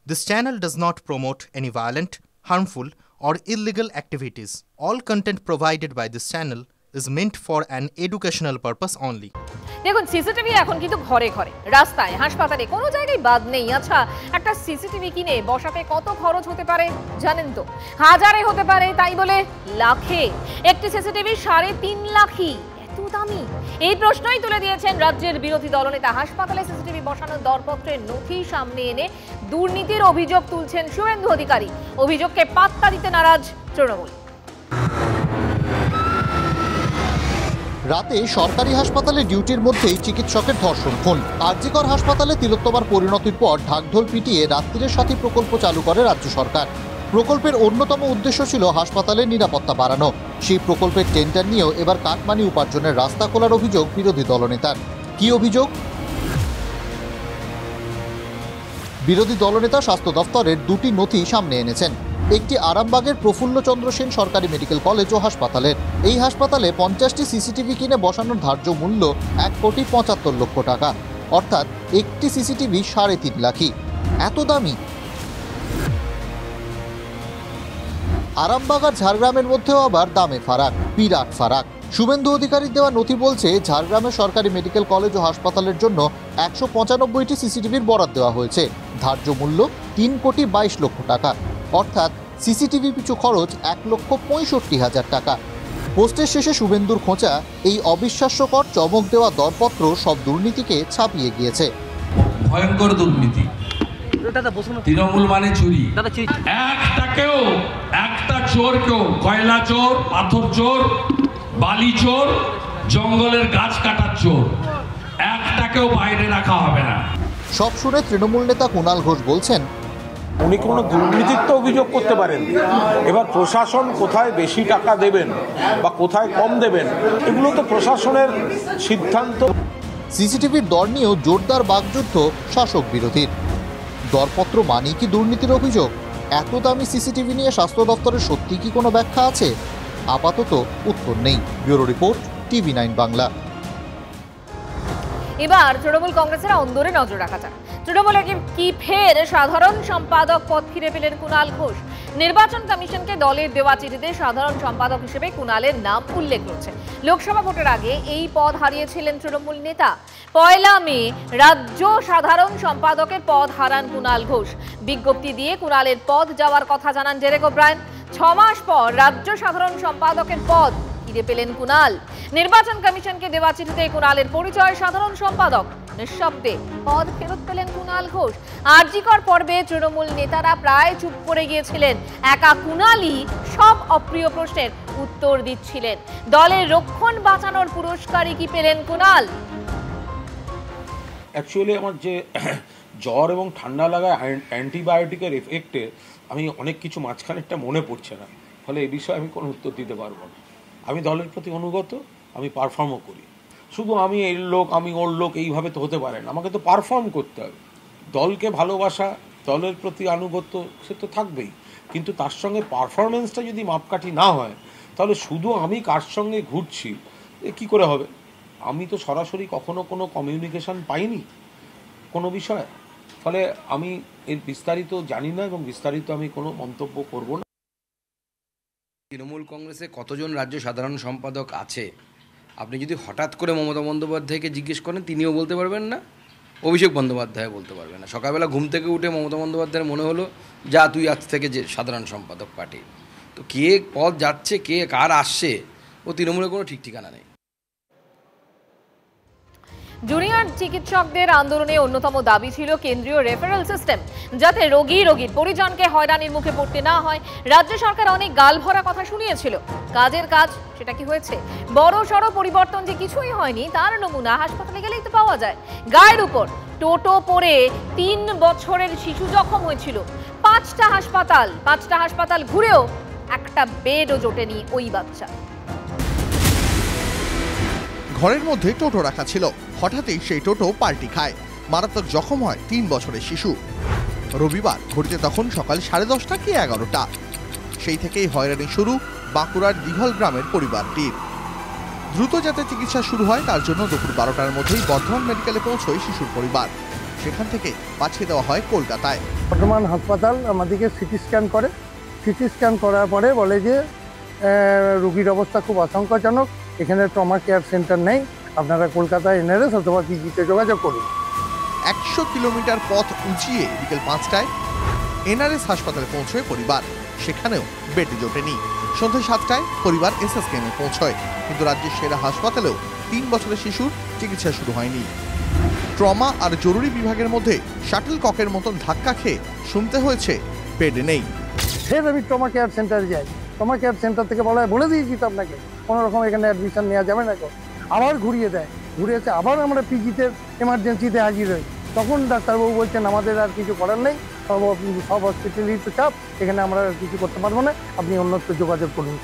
This channel does not promote any violent, harmful, or illegal activities. All content provided by this channel is meant for an educational purpose only. দেখুন CCTV এখন কিন্তু ঘরে ঘরে, রাস্তায়, হাসপাতালে, কোনো জায়গায় বাদ নেই। আচ্ছা, একটা সিসিটিভি কিনে বসাতে কত খরচ হতে পারে জানেন তো? হাজারে হতে পারে, তাই বলে লাখে। একটি সিসিটিভি 3.5 লাখই, এত দামি? এই প্রশ্নই তুলে দিয়েছেন রাজ্যের বিরোধী দলনেতা। হাসপাতালে সিসিটিভি বসানোর দরপত্রের নথি সামনে এনে দুর্নীতির অভিযোগ তুলছেন শুভেন্দু অধিকারী। অভিযোগকে পাত্তা দিতে নারাজ তৃণমূল। রাতে সরকারি হাসপাতালে ডিউটির মধ্যেই চিকিৎসকের ধর্ষণ খুন। আরজিকর হাসপাতালে তিলোত্তমার পরিণতির পর ঢাকঢোল পিটিয়ে রাত্রির সাথী প্রকল্প চালু করে রাজ্য সরকার। প্রকল্পের অন্যতম উদ্দেশ্য ছিল হাসপাতালের নিরাপত্তা বাড়ানো। সেই প্রকল্পের টেন্ডার নিয়েও এবার কাটমানি উপার্জনের রাস্তা খোলার অভিযোগ বিরোধী দলনেতার। কি অভিযোগ? বিরোধী দলনেতা স্বাস্থ্য দফতরের দুটি নথি সামনে এনেছেন। একটি আরামবাগের প্রফুল্লচন্দ্র সেন সরকারি মেডিকেল কলেজ ও হাসপাতালের। এই হাসপাতালে 50টি সিসিটিভি কিনে বসানোর ধার্য মূল্য 1,75,00,000 টাকা, অর্থাৎ একটি সিসিটিভি 3.5 লাখই। এত দামি? আরামবাগ আর ঝাড়গ্রামের মধ্যেও আবার দামে ফারাক, বিরাট ফারাক। শুভেন্দু অধিকারীর দেওয়া নথি বলছে ঝাড়গ্রামের সরকারি মেডিকেল কলেজ ও হাসপাতালের জন্য 195টি সিসিটিভির বরাদ দেওয়া হয়েছে। ধার্য মূল্য 3,22,00,000 টাকা, অর্থাৎ সিসিটিভি পিছু খরচ 1,65,000 টাকা। পোস্টের শেষে শুভেন্দুর খোঁচা, এই অবিশ্বাস্যকর চমক দেওয়া দরপত্র সব দুর্নীতিকে ছাপিয়ে গিয়েছে। ভয়ঙ্কর দুর্নীতি, তৃণমূল মানে চুরি। একটা চোরকেও, কয়লা চোর, পাথর চোর, বালি চোর, জঙ্গলের গাছ কাটার চোর, একটাকেও বাইরে রাখা হবে না। সব শুনে তৃণমূল নেতা কুণাল ঘোষ বলছেন, উনি কোনো দুর্নীতির তো অভিযোগ করতে পারেন। এবার প্রশাসন কোথায় বেশি টাকা দেবেন বা কোথায় কম দেবেন, এগুলো তো প্রশাসনের সিদ্ধান্ত। সিসিটিভির দর নিয়েও জোরদার বাকযুদ্ধ শাসক বিরোধীর। দরপত্র মানে কি দুর্নীতির অভিযোগ? এত দামি সিসিটিভি নিয়ে স্বাস্থ্য দপ্তরের সত্যি কি কোনো ব্যাখ্যা আছে? আপাতত উত্তর নেই। Bureau report, TV9 Bangla. এবার তৃণমূল কংগ্রেসের অন্দরে নজর রাখা যাক। তৃণমূলে কি ফের সাধারণ সম্পাদক পদ ফিরে পেলেন কুণাল ঘোষ? নির্বাচন কমিশনকে দলের দেওয়া চিঠিতে সাধারণ সম্পাদক হিসেবে কুণালের নাম উল্লেখ রয়েছে। লোকসভা ভোটের আগে এই পদ হারিয়েছিলেন তৃণমূল নেতা। 1 মে রাজ্য সাধারণ সম্পাদকের পদ হারান কুণাল ঘোষ। বিজ্ঞপ্তি দিয়ে কুণালের পদ যাওয়ার কথা জানান ডেরেক ওব্রায়েন। 6 মাস পর রাজ্য সাধারণ সম্পাদকের পদ ফিরে পেলেন কুণাল। নির্বাচন কমিশনকে দেওয়া চিঠিতে কুণালের পরিচয় সাধারণ সম্পাদক। নিঃশব্দে পদ ফেরত পেলেন কুণাল ঘোষ। আরজিকর পর্বে তৃণমূল নেতারা প্রায় চুপ করে গিয়েছিলেন। একা কুণালই সব অপ্রিয় প্রশ্নের উত্তর দিচ্ছিলেন। দলের রক্ষণ বাঁচানোর পুরস্কারই কি পেলেন কুণাল? অ্যাকচুয়ালি আমার যে জ্বর এবং ঠান্ডা লাগায় অ্যান্টিবায়োটিকের এফেক্টে আমি অনেক কিছু মাঝখানেরটা মনে পড়ছে না, ফলে এই বিষয়ে আমি কোনো উত্তর দিতে পারবো না। আমি দলের প্রতি অনুগত, আমি পারফর্মও করি। শুধু আমি এর লোক, আমি ওর লোক, এইভাবে তো হতে পারে না। আমাকে তো পারফর্ম করতে হবে। দলকে ভালোবাসা, দলের প্রতি আনুগত্য সে তো থাকবেই, কিন্তু তার সঙ্গে পারফরমেন্সটা যদি মাপকাঠি না হয়, তাহলে শুধু আমি কার সঙ্গে ঘুরছি এ কী করে হবে? আমি তো সরাসরি কখনো কোনো কমিউনিকেশন পাইনি কোনো বিষয়ে, ফলে আমি এর বিস্তারিত জানি না এবং বিস্তারিত আমি কোনো মন্তব্য করব না। তৃণমূল কংগ্রেসে কতজন রাজ্য সাধারণ সম্পাদক আছে আপনি যদি হঠাৎ করে মমতা বন্দ্যোপাধ্যায়কে জিজ্ঞেস করেন, তিনিও বলতে পারবেন না, অভিষেক বন্দ্যোপাধ্যায় বলতে পারবেন না। সকালবেলা ঘুম থেকে উঠে মমতা বন্দ্যোপাধ্যায়ের মনে হলো যা তুই আজ থেকে যে সাধারণ সম্পাদক পার্টি। তো কে পদ যাচ্ছে, কে কার আসছে, ও তৃণমূলের কোনো ঠিক ঠিকানা নেই। জুনিয়র চিকিৎসকদের আন্দোলনে অন্যতম দাবি ছিল কেন্দ্রীয় রেফারেল সিস্টেম, যাতে রোগীর পরিজনকে হয়রানির মুখে পড়তে না হয়। রাজ্য সরকার অনেক গালভরা কথা শুনিয়েছিল, কাজের কাজ সেটা কি হয়েছে? বড় সড়ো পরিবর্তন যে কিছুই হয়নি তার নমুনা হাসপাতালে গেলেই তো পাওয়া যায়। গায়ের উপর টোটো পরে 3 বছরের শিশু জখম হয়েছিল। 5টা হাসপাতাল ঘুরেও একটা বেডও জোটেনি ওই বাচ্চা। ঘরের মধ্যে টোটো রাখা ছিল, হঠাৎই সেই টোটো পাল্টি খায়, মারাত্মক জখম হয় 3 বছরের শিশু। রবিবার ঘড়িতে তখন সকাল 10:30 কি 11টা। সেই থেকেই হয়রানি শুরু বাঁকুড়ার দিঘল গ্রামের পরিবারটির। দ্রুত যাতে চিকিৎসা শুরু হয় তার জন্য দুপুর 12টার মধ্যেই বর্ধমান মেডিকেলে পৌঁছয় শিশুর পরিবার। সেখান থেকে পাঠিয়ে দেওয়া হয় কলকাতায়। বর্ধমান হাসপাতাল আমাদেরকে সিটি স্ক্যান করে, সিটি স্ক্যান করার পরে বলে যে রোগীর অবস্থা খুব আশঙ্কাজনক, এখানে ট্রমা কেয়ার সেন্টার নেই, আপনারা কলকাতায় এনআরএস অথবা পিজিতে যোগাযোগ করুন। 100 কিলোমিটার পথ উঁচিয়ে বিকেল 5টায় এনআরএস হাসপাতালে পৌঁছয় পরিবার। সেখানেও বেড জোটেনি। সন্ধ্যে 7টায় পরিবার এসএসকেএমে পৌঁছয়, কিন্তু রাজ্যের সেরা হাসপাতালেও 3 বছরের শিশুর চিকিৎসা শুরু হয়নি। ট্রমা আর জরুরি বিভাগের মধ্যে শাটল ককের মতন ধাক্কা খেয়ে শুনতে হয়েছে বেড নেই। ফের আমি ট্রমা কেয়ার সেন্টারে যাই, ট্রমা কেয়ার সেন্টার থেকে বলা হয় বলে দিয়েছি তো আপনাকে কোনো রকম এখানে অ্যাডমিশন নেওয়া যাবে না। আবার ঘুরিয়ে দেয়, ঘুরিয়েছে আবার আমরা পিজিতে এমার্জেন্সিতে হাজির হই। তখন ডাক্তারবাবু বলছেন আমাদের আর কিছু করার নেই, সব হসপিটালই তো চাপ, এখানে আমরা আর কিছু করতে পারবো না, আপনি অন্যত্র যোগাযোগ করুন।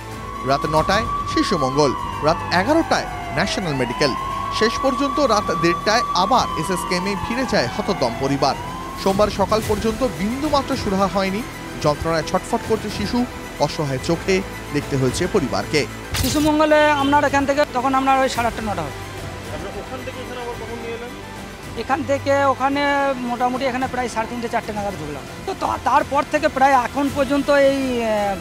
রাত 9টায় শিশু মঙ্গল, রাত 11টায় ন্যাশনাল মেডিকেল, শেষ পর্যন্ত রাত 1:30টায় আবার এসএসকেএমে ফিরে যায় হতদম পরিবার। সোমবার সকাল পর্যন্ত বিন্দুমাত্র সুরাহা হয়নি। যন্ত্রণায় ছটফট করছে শিশু, অসহায় চোখে দেখতে হয়েছে পরিবারকে। শিশু মঙ্গলে আপনার এখান থেকে তখন আপনার ওই 8:30 9টা হয়। এখান থেকে ওখানে মোটামুটি এখানে প্রায় 3:30 4টে নাগাদ ঢুকলাম। তো তারপর থেকে প্রায় এখন পর্যন্ত এই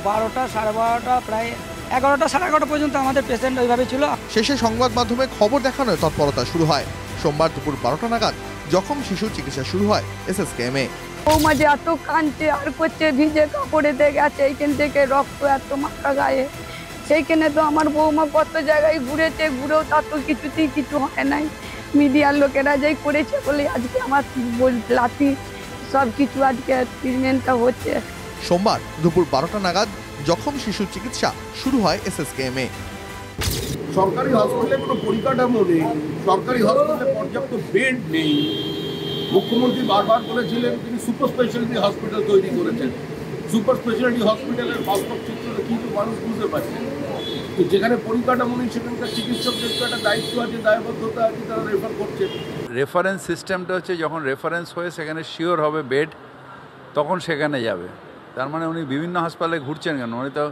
12টা 12:30 প্রায় 11টা 11:30 পর্যন্ত আমাদের পেশেন্ট ওইভাবে ছিল। শেষে সংবাদ মাধ্যমে খবর দেখানোর তৎপরতা শুরু হয়। সোমবার দুপুর 12টা নাগাদ জখম শিশুর চিকিৎসা শুরু হয় এসএসকেএমে। বৌমা যে এত কাঁদছে আর করছে, ভিজে কাপড়েতে গেছে, এইখান থেকে রক্ত এত মাথা গায়ে, সেইখানে তো আমার বৌমা কত জায়গায় ঘুরেছে, ঘুরেও তার তো কিছুতেই কিছু হয় নাই। মিডিয়ার লোকেরা যাই করেছে বলে আজকে আমার লাঠি সব কিছু আজকে ট্রিটমেন্টটা হচ্ছে। সোমবার দুপুর 12টা নাগাদ জখম শিশুর চিকিৎসা শুরু হয় এসএসকেএমে। সরকারি হসপিটালে কোনো পরিকাঠামো নেই, সরকারি হসপিটালে পর্যাপ্ত বেড নেই। মুখ্যমন্ত্রী বারবার বলেছিলেন তিনি সুপার স্পেশালিটি হসপিটাল তৈরি করেছেন। সুপার স্পেশালিটি হসপিটালের বাস্তব চিত্রটা কিন্তু মানুষ বুঝতে পারছে। তো যেখানে পরিকাঠামো নেই সেখানকার চিকিৎসকদের তো একটা দায়িত্ব আছে, দায়বদ্ধতা আছে, তারা রেফার করছে। রেফারেন্স সিস্টেমটা হচ্ছে যখন রেফারেন্স হয়ে সেখানে শিওর হবে বেড, তখন সেখানে যাবে। তার মানে উনি বিভিন্ন হাসপাতালে ঘুরছেন কেন? উনি তো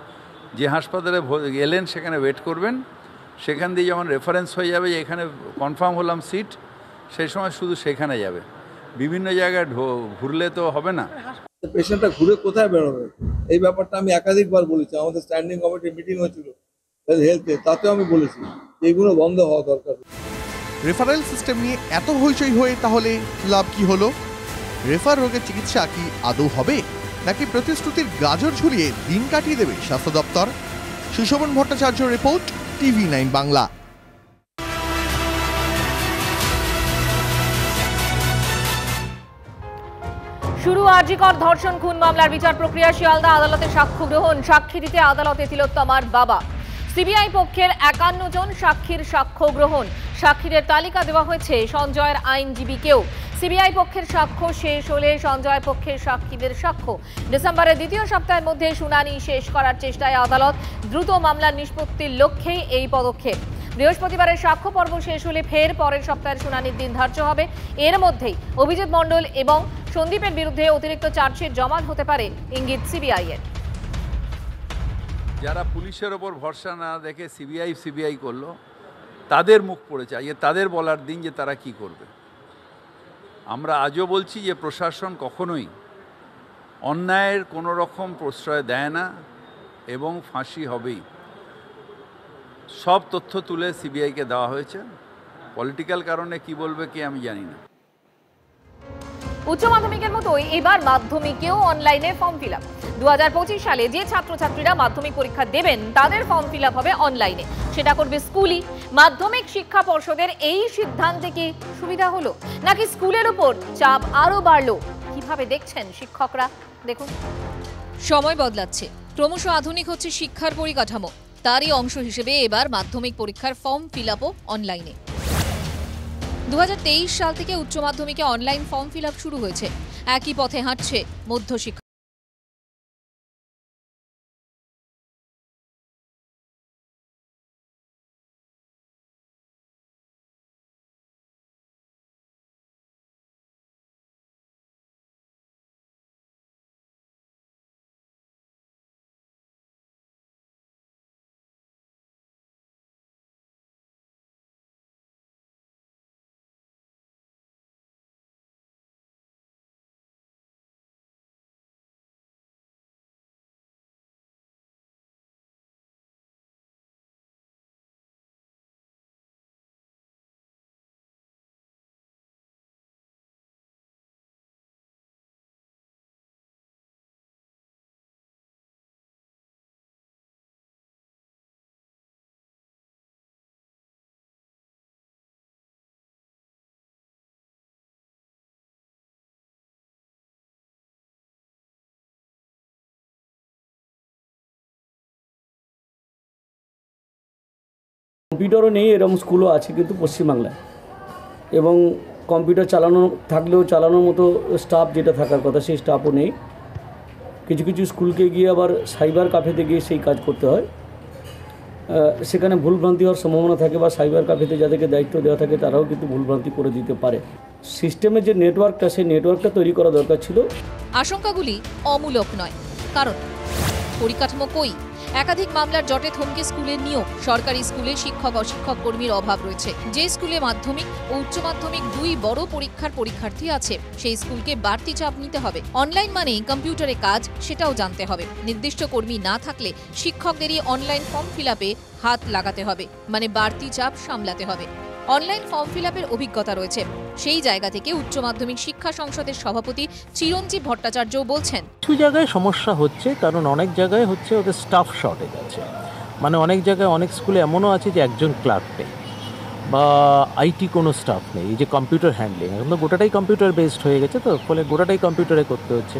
যে হাসপাতালে এলেন সেখানে ওয়েট করবেন, সেখান দিয়ে যখন রেফারেন্স হয়ে যাবে যে এখানে কনফার্ম হলাম সিট, সেই সময় শুধু সেখানে যাবে। বিভিন্ন জায়গায় ঘুরলে তো হবে না। পেশেন্টটা ঘুরে কোথায় বেরোবে, এই ব্যাপারটা আমি একাধিকবার বলেছি। আমাদের স্ট্যান্ডিং কমিটির মিটিং হয়েছিল হেলথে, তাতেও আমি বলেছি এইগুলো বন্ধ হওয়া দরকার। রেফারেল সিস্টেম নিয়ে এত হইচই হয়ে তাহলে লাভ কি হলো? রেফার রোগের চিকিৎসা কি আদৌ হবে, নাকি প্রতিশ্রুতির গাজর ঝুলিয়ে দিন কাটিয়ে দেবে স্বাস্থ্য দপ্তর? Sushovan Bhattacharya report, TV9 Bangla. শুরু আরজিকর ধর্ষণ খুন মামলার বিচার প্রক্রিয়া। শিয়ালদা আদালতে সাক্ষ্য গ্রহণ, সাক্ষী দিতে আদালতে তিলোত্তমার বাবা। সিবিআই পক্ষের 51 জন সাক্ষীর সাক্ষ্য গ্রহণ। সাক্ষীদের তালিকা দেওয়া হয়েছে সঞ্জয়ের আইনজীবীকেও। সিবিআই পক্ষের সাক্ষ্য শেষ হলে সঞ্জয় পক্ষের সাক্ষীদের সাক্ষ্য। ডিসেম্বরের দ্বিতীয় সপ্তাহের মধ্যে শুনানি শেষ করার চেষ্টায় আদালত। দ্রুত মামলার নিষ্পত্তির লক্ষ্যেই এই পদক্ষেপ। বৃহস্পতিবারের সাক্ষ্য পর্ব শেষ হলে ফের পরের সপ্তাহের শুনানির দিন ধার্য হবে। এর মধ্যেই অভিজিৎ মণ্ডল এবং সন্দীপের বিরুদ্ধে অতিরিক্ত চার্জশিট জমা হতে পারে ইঙ্গিত সিবিআই এর। যারা পুলিশের ওপর ভরসা না দেখে সিবিআই করলো, তাদের মুখ পড়েছে। তাদের বলার দিন যে তারা কি করবে। আমরা আজও বলছি যে প্রশাসন কখনোই অন্যায়ের কোনো রকম প্রশ্রয় দেয় না এবং ফাঁসি হবেই। সব তথ্য তুলে সিবিআইকে দেওয়া হয়েছে। পলিটিক্যাল কারণে কি বলবে কে আমি জানি না। উচ্চ মাধ্যমিকের মতোই এবার মাধ্যমিকেও অনলাইনে ফর্ম ফিল আপ। 2025 সালে যে ছাত্রছাত্রীরা মাধ্যমিক পরীক্ষা দেবেন তাদের ফর্ম ফিল আপ হবে অনলাইনে। সেটা করবে স্কুলই। মাধ্যমিক শিক্ষা পর্ষদের এই সিদ্ধান্তে কি সুবিধা হলো, নাকি স্কুলের উপর চাপ আরো বাড়লো? কিভাবে দেখছেন শিক্ষকরা, দেখুন। সময় বদলাচ্ছে, ক্রমশ আধুনিক হচ্ছে শিক্ষার পরিকাঠামো। তারই অংশ হিসেবে এবার মাধ্যমিক পরীক্ষার ফর্ম ফিল আপও অনলাইনে। 2023 সাল থেকে উচ্চ মাধ্যমিকে অনলাইন ফর্ম ফিল আপ শুরু হয়েছে। একই পথে হাঁটছে মধ্যশিক্ষা। কম্পিউটারও নেই, এরকম স্কুলও আছে কিন্তু পশ্চিমবাংলায়, এবং কম্পিউটার চালানো থাকলেও চালানোর মতো স্টাফ যেটা থাকার কথা সেই স্টাফও নেই। কিছু কিছু স্কুলকে গিয়ে আবার সাইবার ক্যাফেতে গিয়ে সেই কাজ করতে হয়, সেখানে ভুলভ্রান্তি হওয়ার সম্ভাবনা থাকে, বা সাইবার ক্যাফেতে যাদেরকে দায়িত্ব দেওয়া থাকে তারাও কিন্তু ভুলভ্রান্তি করে দিতে পারে। সিস্টেমের যে নেটওয়ার্কটা, সেই নেটওয়ার্কটা তৈরি করা দরকার ছিল। আশঙ্কাগুলি অমূলক নয়, কারণ পরিকাঠামো কই, একাধিক মামলার জটে থমকে স্কুলের নিয়োগ, সরকারি স্কুলে শিক্ষক অশিক্ষক কর্মীর অভাব রয়েছে। যে স্কুলে মাধ্যমিক ও উচ্চ মাধ্যমিক দুই বড় পরীক্ষার পরীক্ষার্থী আছে সেই স্কুলকে বাড়তি চাপ নিতে হবে। অনলাইন মানেই কম্পিউটারে কাজ, সেটাও জানতে হবে। নির্দিষ্ট কর্মী না থাকলে শিক্ষকদেরই অনলাইন ফর্ম ফিল আপে হাত লাগাতে হবে, মানে বাড়তি চাপ সামলাতে হবে। অনলাইন ফর্ম ফিল আপের অভিজ্ঞতা রয়েছে, সেই জায়গা থেকে উচ্চ মাধ্যমিক শিক্ষা সংসদের সভাপতি চিরঞ্জীব ভট্টাচার্যও বলছেন, কিছু জায়গায় সমস্যা হচ্ছে, কারণ অনেক জায়গায় হচ্ছে ওদের স্টাফ শর্টেজ আছে। মানে অনেক জায়গায় অনেক স্কুলে এমনও আছে যে একজন ক্লার্ক নেই বা আইটি কোনো স্টাফ নেই। এই যে কম্পিউটার হ্যান্ডলিং, এখন তো গোটাটাই কম্পিউটার বেসড হয়ে গেছে, তো ফলে গোটাটাই কম্পিউটারে করতে হচ্ছে।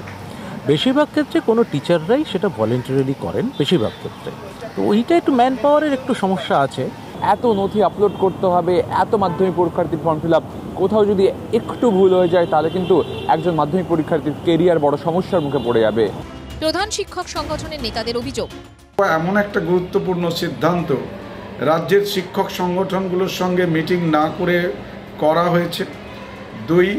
বেশিরভাগ ক্ষেত্রে কোনো টিচাররাই সেটা ভলেন্টারিলি করেন, বেশিরভাগ ক্ষেত্রে। তো ওইটা একটু ম্যান পাওয়ারের একটু সমস্যা আছে। এত নথি আপলোড করতে হবে, এত মাধ্যমিক পরীক্ষার্থীর ফর্ম ফিল আপ, কোথাও যদি একটু ভুল হয়ে যায় তাহলে কিন্তু একজন মাধ্যমিক পরীক্ষার্থীর কেরিয়ার বড় সমস্যার মুখে পড়ে যাবে। প্রধান শিক্ষক সংগঠনের নেতাদের অভিযোগ, এমন একটা গুরুত্বপূর্ণ সিদ্ধান্ত রাজ্যের শিক্ষক সংগঠনগুলোর সঙ্গে মিটিং না করে করা হয়েছে। 2,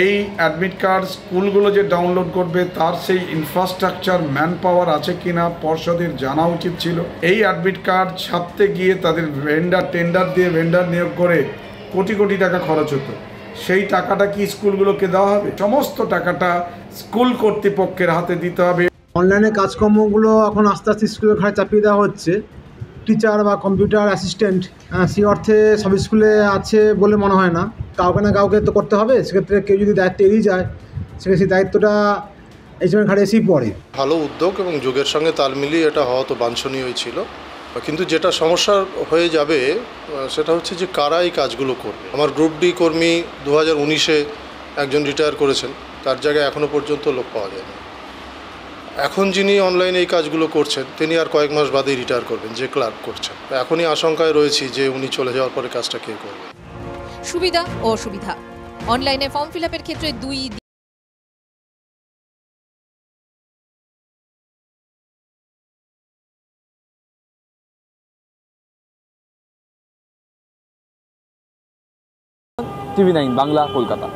এই অ্যাডমিট কার্ড স্কুলগুলো যে ডাউনলোড করবে তার সেই ইনফ্রাস্ট্রাকচার ম্যান পাওয়ার আছে কিনা পর্ষদের জানা উচিত ছিল। এই অ্যাডমিট কার্ড ছাপতে গিয়ে তাদের টেন্ডার দিয়ে ভেন্ডার নিয়োগ করে কোটি কোটি টাকা খরচ হতো, সেই টাকাটা কি স্কুলগুলোকে দেওয়া হবে? সমস্ত টাকাটা স্কুল কর্তৃপক্ষের হাতে দিতে হবে। অনলাইনে কাজকর্মগুলো এখন আস্তে আস্তে স্কুলের ঘাড়ে চাপিয়ে দেওয়া হচ্ছে। টিচার বা কম্পিউটার অ্যাসিস্ট্যান্ট সেই অর্থে সব স্কুলে আছে বলে মনে হয় না, কাউকে না কাউকে তো করতে হবে। সেক্ষেত্রে কেউ যদি দায়িত্ব এড়িয়ে যায় সেক্ষেত্রে সেই দায়িত্বটা এই সময় ঘাড়ে এসেই পড়ে। ভালো উদ্যোগ এবং যুগের সঙ্গে তাল মিলিয়ে এটা হওয়া তো বাঞ্ছনীয় ছিল, কিন্তু যেটা সমস্যা হয়ে যাবে সেটা হচ্ছে যে কারা এই কাজগুলো করবে। আমার গ্রুপ ডি কর্মী 2019-এ একজন রিটায়ার করেছেন, তার জায়গায় এখনও পর্যন্ত লোক পাওয়া যায়নি। এখন যিনি অনলাইনে এই কাজগুলো করছেন তিনি আর কয়েক মাস বাদেই রিটায়ার করবেন, যে ক্লার্ক করছেন। এখনই আশঙ্কায় রয়েছি যে উনি চলে যাওয়ার পরে কাজটা কে করবে। সুবিধা ও অসুবিধা, অনলাইনে ফর্ম ফিল আপের ক্ষেত্রে 2 TV9 বাংলা, কলকাতা।